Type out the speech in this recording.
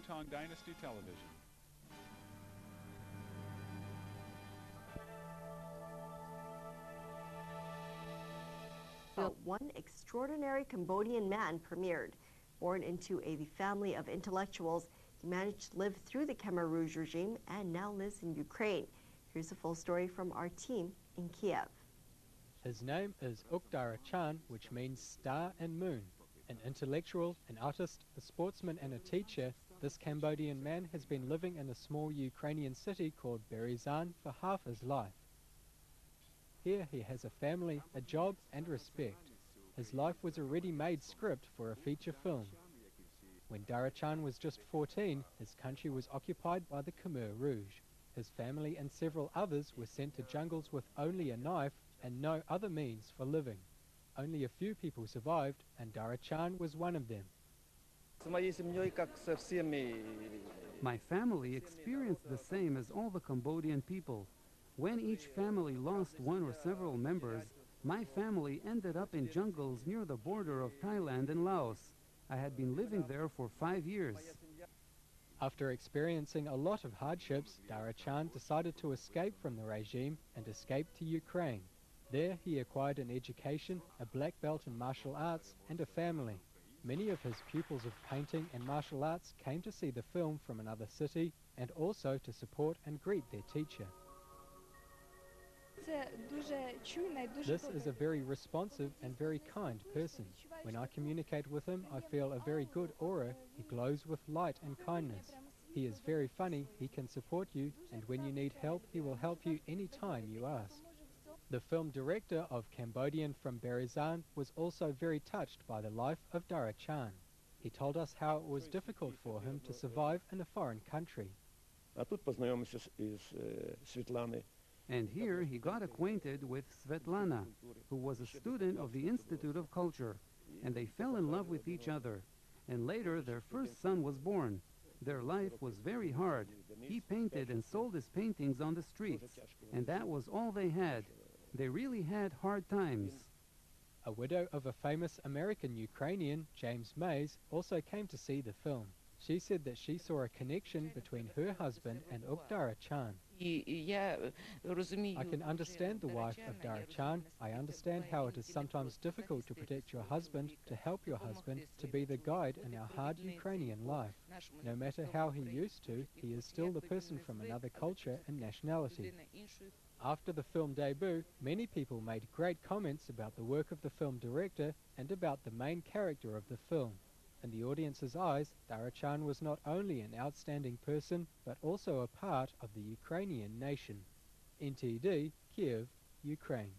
Tong Dynasty Television. One extraordinary Cambodian man premiered. Born into a family of intellectuals, he managed to live through the Khmer Rouge regime and now lives in Ukraine. Here's a full story from our team in Kiev. His name is Dara, which means star and moon. An intellectual, an artist, a sportsman and a teacher, this Cambodian man has been living in a small Ukrainian city called Berezan for half his life. Here he has a family, a job and respect. His life was a ready-made script for a feature film. When Dara was just 14, his country was occupied by the Khmer Rouge. His family and several others were sent to jungles with only a knife and no other means for living. Only a few people survived, and Dara was one of them. My family experienced the same as all the Cambodian people. When each family lost one or several members, my family ended up in jungles near the border of Thailand and Laos. I had been living there for 5 years. After experiencing a lot of hardships, Dara decided to escape from the regime and escape to Ukraine. There he acquired an education, a black belt in martial arts and a family. Many of his pupils of painting and martial arts came to see the film from another city and also to support and greet their teacher. This is a very responsive and very kind person. When I communicate with him, I feel a very good aura. He glows with light and kindness. He is very funny, he can support you, and when you need help, he will help you any time you ask. The film director of Cambodian from Berezan was also very touched by the life of Dara. He told us how it was difficult for him to survive in a foreign country. And here he got acquainted with Svetlana, who was a student of the Institute of Culture, and they fell in love with each other. And later their first son was born. Their life was very hard. He painted and sold his paintings on the streets, and that was all they had. They really had hard times. A widow of a famous American Ukrainian, James Mays, also came to see the film. She said that she saw a connection between her husband and Dara. I can understand the wife of Dara. I understand how it is sometimes difficult to protect your husband, to help your husband, to be the guide in our hard Ukrainian life. No matter how he used to, he is still the person from another culture and nationality. After the film debut, many people made great comments about the work of the film director and about the main character of the film. In the audience's eyes, Dara was not only an outstanding person, but also a part of the Ukrainian nation. NTD, Kiev, Ukraine.